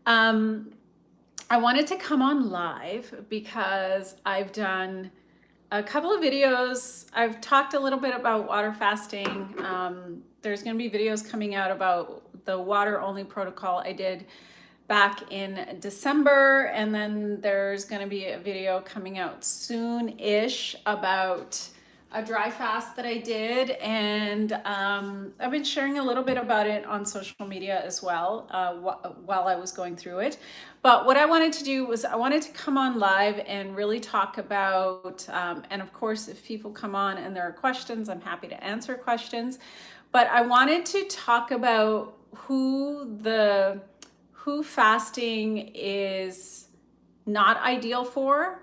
Um, I wanted to come on live because I've done a couple of videos. I've talked a little bit about water fasting. There's going to be videos coming out about the water only protocol I did back in December, and then there's going to be a video coming out soon-ish about a dry fast that I did, and I've been sharing a little bit about it on social media as well while I was going through it. But what I wanted to do was I wanted to come on live and really talk about, and of course, if people come on and there are questions, I'm happy to answer questions. But I wanted to talk about who fasting is not ideal for,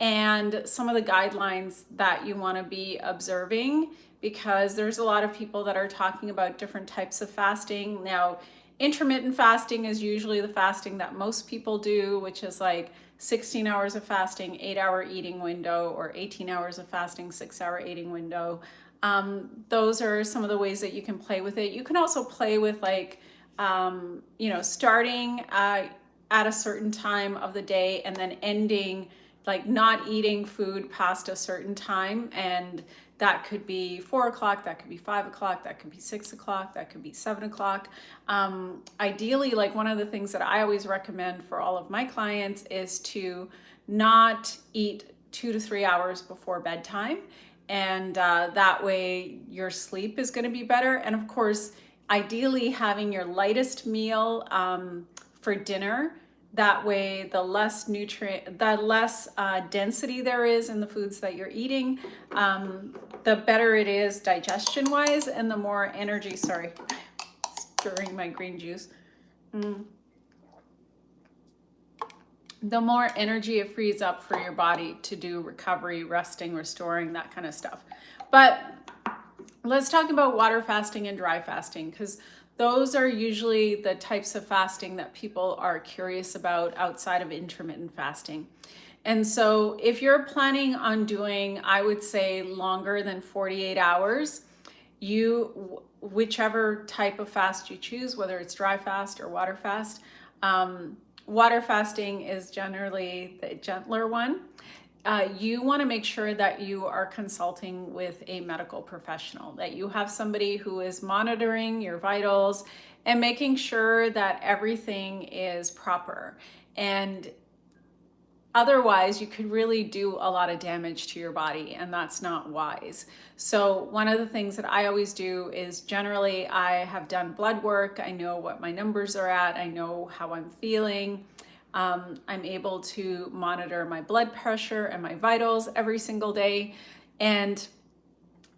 and some of the guidelines that you want to be observing, because there's a lot of people that are talking about different types of fasting. Now, intermittent fasting is usually the fasting that most people do, which is like 16 hours of fasting, 8-hour eating window, or 18 hours of fasting, 6-hour eating window. Those are some of the ways that you can play with it. You can also play with like, starting at a certain time of the day and then ending, like not eating food past a certain time. And that could be 4 o'clock, that could be 5 o'clock, that could be 6 o'clock, that could be 7 o'clock. Ideally, like one of the things that I always recommend for all of my clients is to not eat 2 to 3 hours before bedtime. And that way your sleep is going to be better. And of course, ideally having your lightest meal for dinner. That way, the less density there is in the foods that you're eating, the better it is digestion-wise, and the more energy. Sorry, stirring my green juice. The more energy it frees up for your body to do recovery, resting, restoring, that kind of stuff. But let's talk about water fasting and dry fasting, because those are usually the types of fasting that people are curious about outside of intermittent fasting. And so if you're planning on doing, I would say, longer than 48 hours, whichever type of fast you choose, whether it's dry fast or water fast, water fasting is generally the gentler one. You want to make sure that you are consulting with a medical professional, that you have somebody who is monitoring your vitals and making sure that everything is proper. And otherwise, you could really do a lot of damage to your body, and that's not wise. So one of the things that I always do is, generally, I have done blood work. I know what my numbers are at. I know how I'm feeling. I'm able to monitor my blood pressure and my vitals every single day. And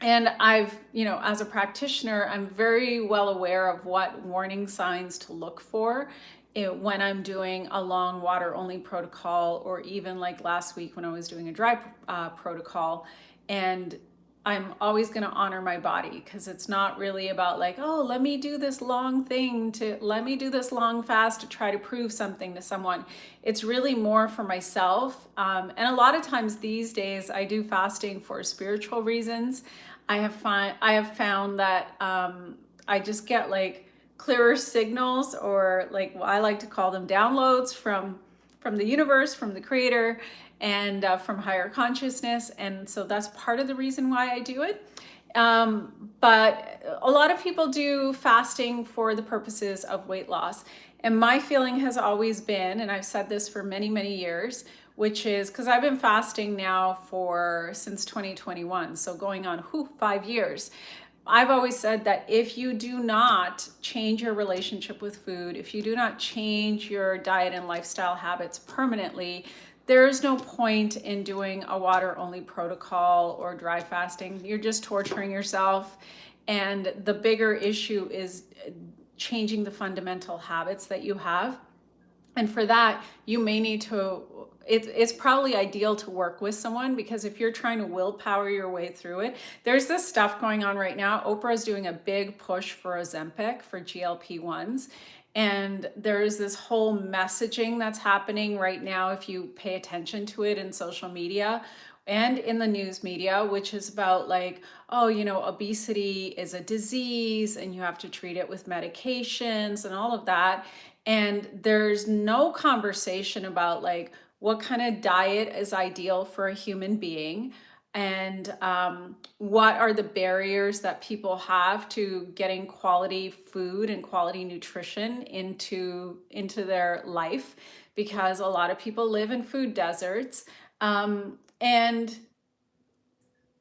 I've, as a practitioner, I'm very well aware of what warning signs to look for when I'm doing a long water only protocol, or even like last week when I was doing a dry protocol. And I'm always going to honor my body, because it's not really about like, oh, let me do this long fast to try to prove something to someone. It's really more for myself. And a lot of times these days I do fasting for spiritual reasons. I have found that I just get like clearer signals, or like I like to call them downloads from the universe, from the creator, and from higher consciousness. And so that's part of the reason why I do it. But a lot of people do fasting for the purposes of weight loss. And my feeling has always been, and I've said this for many, many years, which is because I've been fasting now since 2021, so going on 5 years. I've always said that if you do not change your relationship with food, if you do not change your diet and lifestyle habits permanently, there is no point in doing a water only protocol or dry fasting. You're just torturing yourself. And the bigger issue is changing the fundamental habits that you have. And for that, you may need to, it's probably ideal to work with someone, because if you're trying to willpower your way through it, there's this stuff going on right now. Oprah's doing a big push for Ozempic, for GLP-1s. And there's this whole messaging that's happening right now, if you pay attention to it in social media and in the news media, which is about like, oh, obesity is a disease and you have to treat it with medications and all of that. And there's no conversation about like what kind of diet is ideal for a human being, and what are the barriers that people have to getting quality food and quality nutrition into their life, because a lot of people live in food deserts. And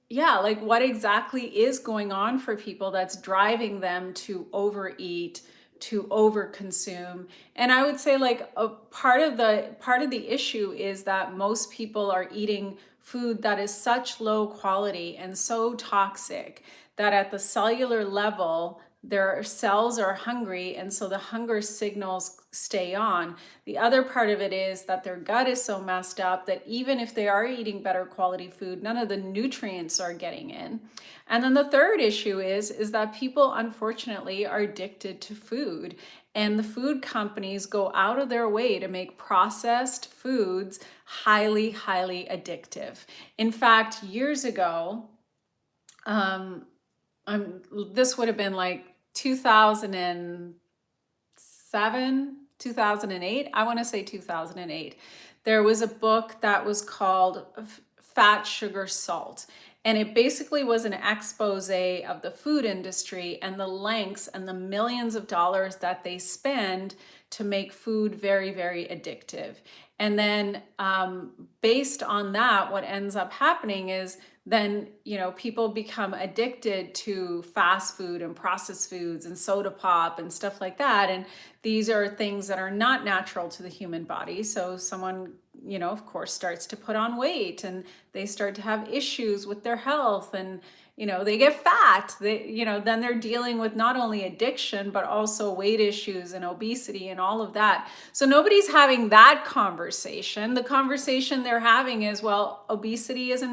yeah, like what exactly is going on for people that's driving them to overeat, to overconsume? And I would say like a part of the issue is that most people are eating food that is such low quality and so toxic that at the cellular level their cells are hungry, and so the hunger signals stay on. The other part of it is that their gut is so messed up that even if they are eating better quality food, none of the nutrients are getting in. And then the third issue is that people unfortunately are addicted to food, and the food companies go out of their way to make processed foods highly, highly addictive. In fact, years ago, um, this would have been like 2007, 2008. I want to say 2008. There was a book that was called Fat, Sugar, Salt. And it basically was an expose of the food industry and the lengths and the millions of dollars that they spend to make food very, very addictive. And then based on that, what ends up happening is then, people become addicted to fast food and processed foods and soda pop and stuff like that. And these are things that are not natural to the human body. So someone, of course, starts to put on weight, and they start to have issues with their health, and they get fat. Then they're dealing with not only addiction but also weight issues and obesity and all of that. So nobody's having that conversation. The conversation they're having is, well, obesity is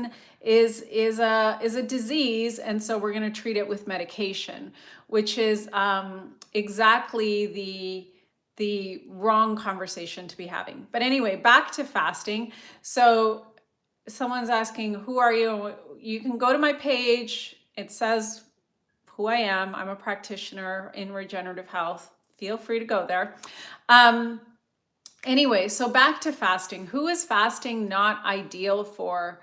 a disease, and so we're going to treat it with medication, which is exactly the wrong conversation to be having. But anyway, back to fasting. So someone's asking, who are you? You can go to my page. It says who I am. I'm a practitioner in regenerative health. Feel free to go there. Anyway, so back to fasting. Who is fasting not ideal for?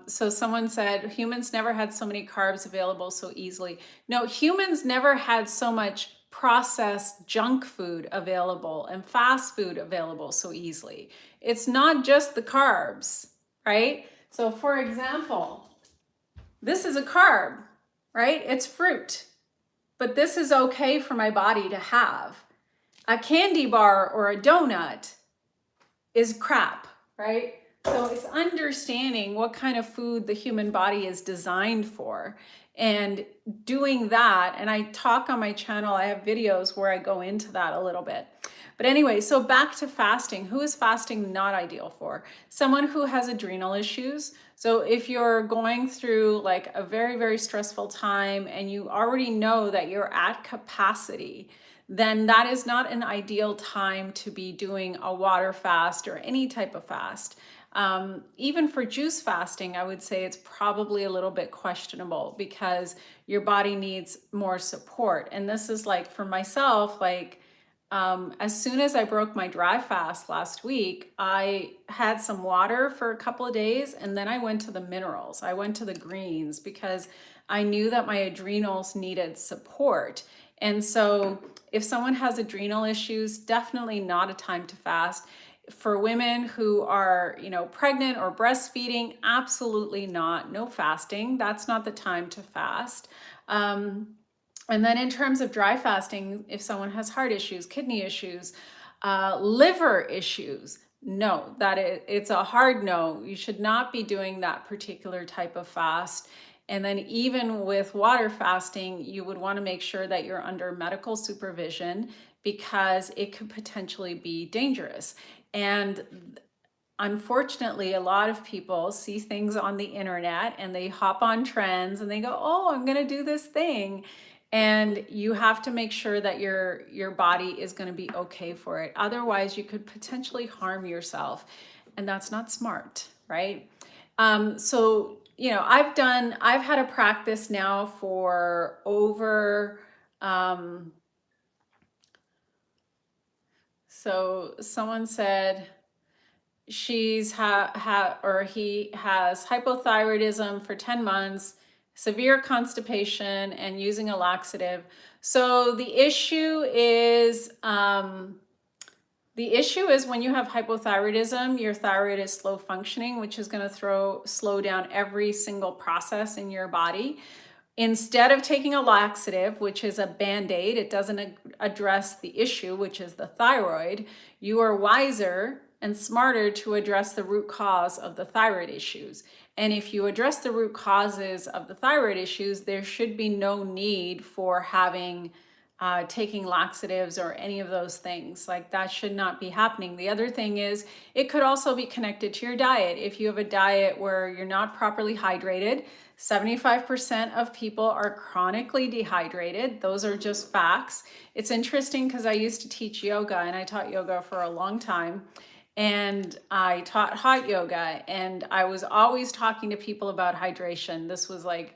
So someone said, humans never had so many carbs available so easily. No, humans never had so much processed junk food available and fast food available so easily. It's not just the carbs, right? So for example, this is a carb, right? It's fruit, but this is okay for my body to have. A candy bar or a donut is crap, right? So it's understanding what kind of food the human body is designed for and doing that. And I talk on my channel, I have videos where I go into that a little bit. But anyway, so back to fasting. Who is fasting not ideal for? Someone who has adrenal issues. So if you're going through like a very, very stressful time and you already know that you're at capacity, then that is not an ideal time to be doing a water fast or any type of fast. Even for juice fasting, I would say it's probably a little bit questionable because your body needs more support. And this is like for myself, like as soon as I broke my dry fast last week, I had some water for a couple of days, and then I went to the minerals. I went to the greens because I knew that my adrenals needed support. And so if someone has adrenal issues, definitely not a time to fast. For women who are, pregnant or breastfeeding, absolutely not. No fasting. That's not the time to fast. And then in terms of dry fasting, if someone has heart issues, kidney issues, liver issues, no, it's a hard no. You should not be doing that particular type of fast. And then even with water fasting, you would want to make sure that you're under medical supervision because it could potentially be dangerous. And unfortunately, a lot of people see things on the internet and they hop on trends and they go, oh, I'm going to do this thing. And you have to make sure that your body is going to be okay for it. Otherwise, you could potentially harm yourself. And that's not smart, right? So, I've had a practice now for over, So someone said he has hypothyroidism for 10 months, severe constipation, and using a laxative. So the issue is when you have hypothyroidism, your thyroid is slow functioning, which is going to slow down every single process in your body. Instead of taking a laxative, which is a band-aid, it doesn't address the issue, which is the thyroid. You are wiser and smarter to address the root cause of the thyroid issues. And if you address the root causes of the thyroid issues, there should be no need for taking laxatives or any of those things. Like, that should not be happening. The other thing is, it could also be connected to your diet. If you have a diet where you're not properly hydrated, 75% of people are chronically dehydrated. Those are just facts. It's interesting because I used to teach yoga, and I taught yoga for a long time. And I taught hot yoga, and I was always talking to people about hydration. This was like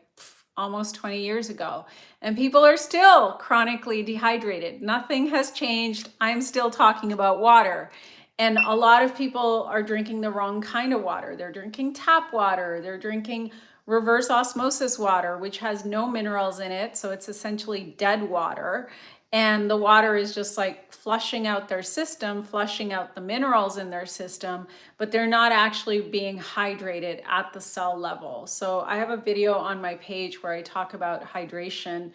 almost 20 years ago, and people are still chronically dehydrated. Nothing has changed. I'm still talking about water. And a lot of people are drinking the wrong kind of water. They're drinking tap water. They're drinking reverse osmosis water, which has no minerals in it. So it's essentially dead water. And the water is just like flushing out their system, flushing out the minerals in their system, but they're not actually being hydrated at the cell level. So I have a video on my page where I talk about hydration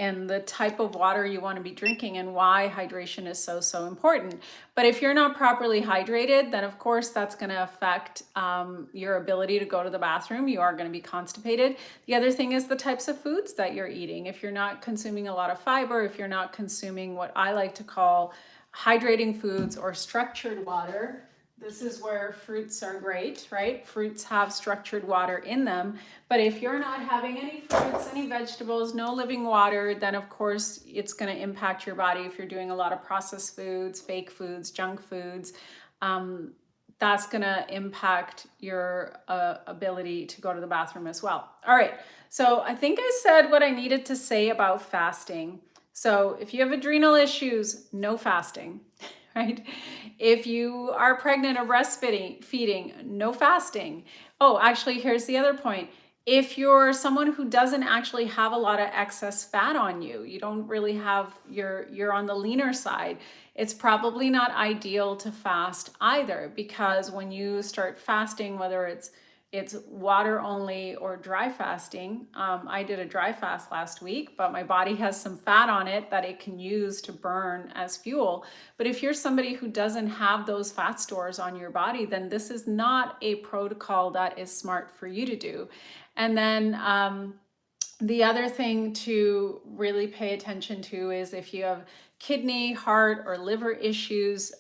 and the type of water you want to be drinking and why hydration is so important. But if you're not properly hydrated, then of course that's going to affect your ability to go to the bathroom. You are going to be constipated. The other thing is the types of foods that you're eating. If you're not consuming a lot of fiber, if you're not consuming what I like to call hydrating foods or structured water, this is where fruits are great, right? Fruits have structured water in them. But if you're not having any fruits, any vegetables, no living water, then of course it's going to impact your body. If you're doing a lot of processed foods, fake foods, junk foods, that's going to impact your ability to go to the bathroom as well. All right. So I think I said what I needed to say about fasting. So if you have adrenal issues, no fasting. Right? If you are pregnant or breastfeeding, no fasting. Oh, actually, here's the other point. If you're someone who doesn't actually have a lot of excess fat on you, you don't really have, you're on the leaner side, it's probably not ideal to fast either, because when you start fasting, whether it's water only or dry fasting. I did a dry fast last week, but my body has some fat on it that it can use to burn as fuel. But if you're somebody who doesn't have those fat stores on your body, then this is not a protocol that is smart for you to do. And then the other thing to really pay attention to is if you have kidney, heart, or liver issues,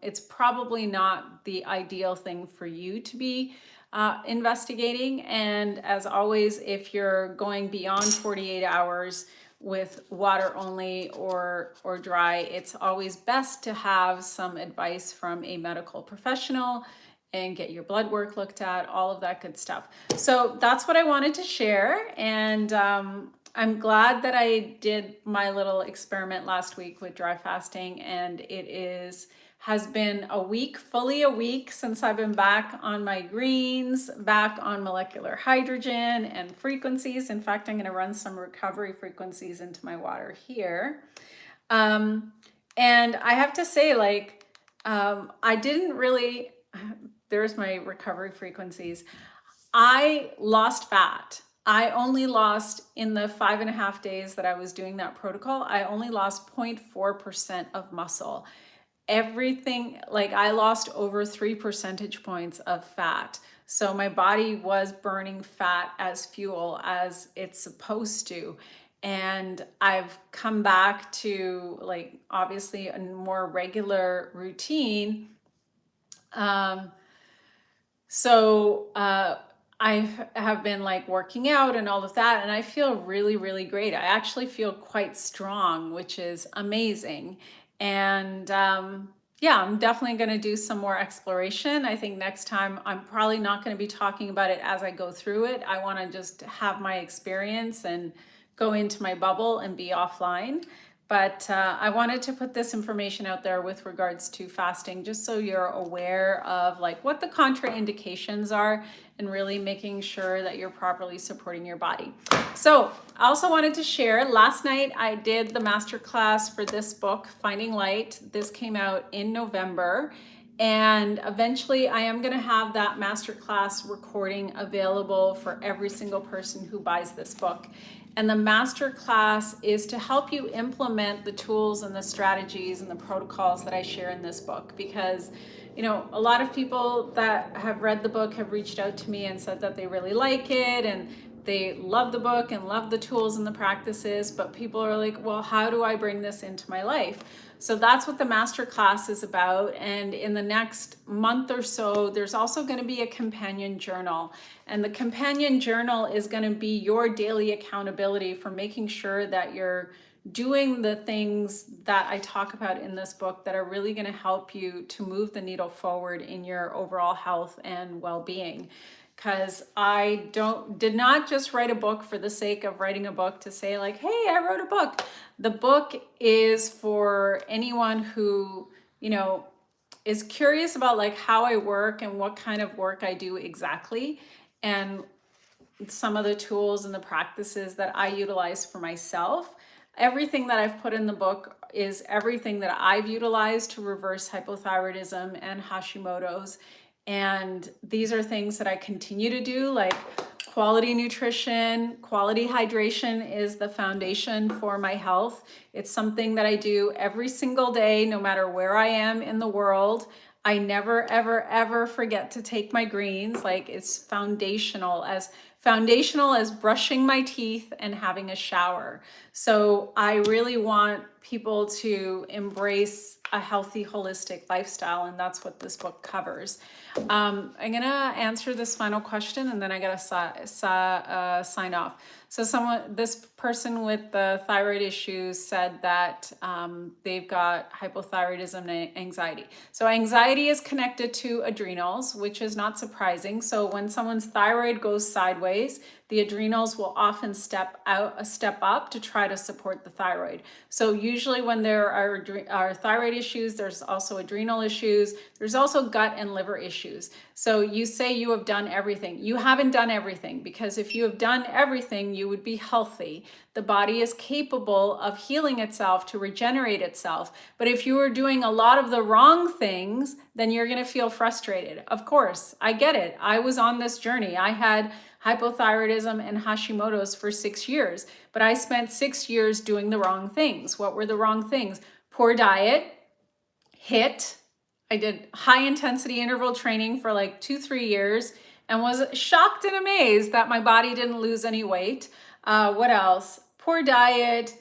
it's probably not the ideal thing for you to be investigating. And as always, if you're going beyond 48 hours with water only or dry, it's always best to have some advice from a medical professional and get your blood work looked at, all of that good stuff. So that's what I wanted to share. And I'm glad that I did my little experiment last week with dry fasting, and has been fully a week since I've been back on my greens, back on molecular hydrogen and frequencies. In fact, I'm going to run some recovery frequencies into my water here. And I have to say, I didn't really, there's my recovery frequencies. I lost fat. I only lost, in the 5.5 days that I was doing that protocol, I only lost 0.4% of muscle. Everything, like, I lost over 3 percentage points of fat. So my body was burning fat as fuel, as it's supposed to. And I've come back to, like, obviously a more regular routine. I have been like working out and all of that, and I feel really great. I actually feel quite strong, which is amazing. And yeah, I'm definitely going to do some more exploration. I think next time I'm probably not going to be talking about it as I go through it. I want to just have my experience and go into my bubble and be offline. But I wanted to put this information out there with regards to fasting, just so you're aware of like what the contraindications are and really making sure that you're properly supporting your body. So I also wanted to share, last night I did the masterclass for this book, Finding Light. This came out in November. And eventually I am going to have that masterclass recording available for every single person who buys this book. And the masterclass is to help you implement the tools and the strategies and the protocols that I share in this book, because you know, a lot of people that have read the book have reached out to me and said that they really like it and they love the book and love the tools and the practices, but people are like, well, how do I bring this into my life? So that's what the masterclass is about. And in the next month or so, there's also going to be a companion journal. And the companion journal is going to be your daily accountability for making sure that you're doing the things that I talk about in this book that are really going to help you to move the needle forward in your overall health and well-being. Because I did not just write a book for the sake of writing a book to say like, hey, I wrote a book. The book is for anyone who, you know, is curious about like how I work and what kind of work I do exactly, and some of the tools and the practices that I utilize for myself. Everything that I've put in the book is everything that I've utilized to reverse hypothyroidism and Hashimoto's. And these are things that I continue to do, like quality nutrition, quality hydration is the foundation for my health. It's something that I do every single day, no matter where I am in the world. I never, ever, ever forget to take my greens. Like it's foundational as brushing my teeth and having a shower. So I really want people to embrace a healthy, holistic lifestyle, and that's what this book covers. I'm gonna answer this final question, and then I gotta sign off. So this person with the thyroid issues said that they've got hypothyroidism and anxiety. So anxiety is connected to adrenals, which is not surprising. So when someone's thyroid goes sideways, the adrenals will often step up to try to support the thyroid. So usually when there are thyroid issues, there's also adrenal issues. There's also gut and liver issues. So you say you have done everything. You haven't done everything, because if you have done everything, you would be healthy. The body is capable of healing itself to regenerate itself. But if you are doing a lot of the wrong things, then you're going to feel frustrated. Of course, I get it. I was on this journey. I had hypothyroidism and Hashimoto's for 6 years, but I spent 6 years doing the wrong things. What were the wrong things? Poor diet, HIIT. I did high intensity interval training for like 2-3 years and was shocked and amazed that my body didn't lose any weight. What else? Poor diet,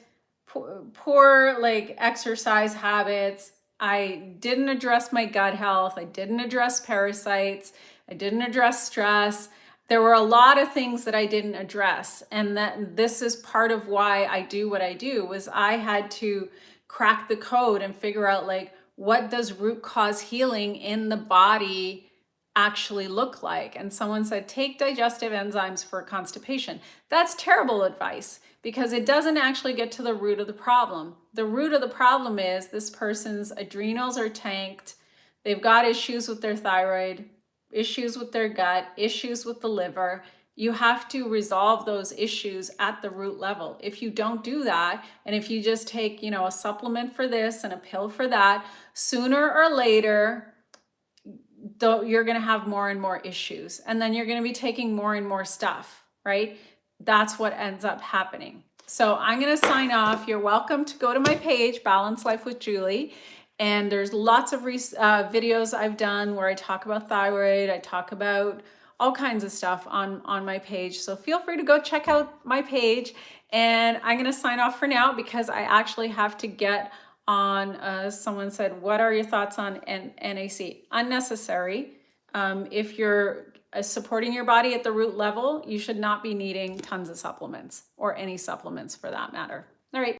poor like exercise habits. I didn't address my gut health. I didn't address parasites. I didn't address stress. There were a lot of things that I didn't address. And that this is part of why I do what I do, was I had to crack the code and figure out like, what does root cause healing in the body actually look like? And someone said, take digestive enzymes for constipation. That's terrible advice, because it doesn't actually get to the root of the problem. The root of the problem is this person's adrenals are tanked. They've got issues with their thyroid, issues with their gut, issues with the liver. You have to resolve those issues at the root level. If you don't do that, and if you just take, you know, a supplement for this and a pill for that, sooner or later, you're going to have more and more issues. And then you're going to be taking more and more stuff, right? That's what ends up happening. So I'm going to sign off. You're welcome to go to my page, Balance Life with Julie. And there's lots of videos I've done where I talk about thyroid. I talk about all kinds of stuff on my page. So feel free to go check out my page. And I'm going to sign off for now, because I actually have to get on, someone said, what are your thoughts on NAC? Unnecessary. If you're supporting your body at the root level, you should not be needing tons of supplements, or any supplements for that matter. All right.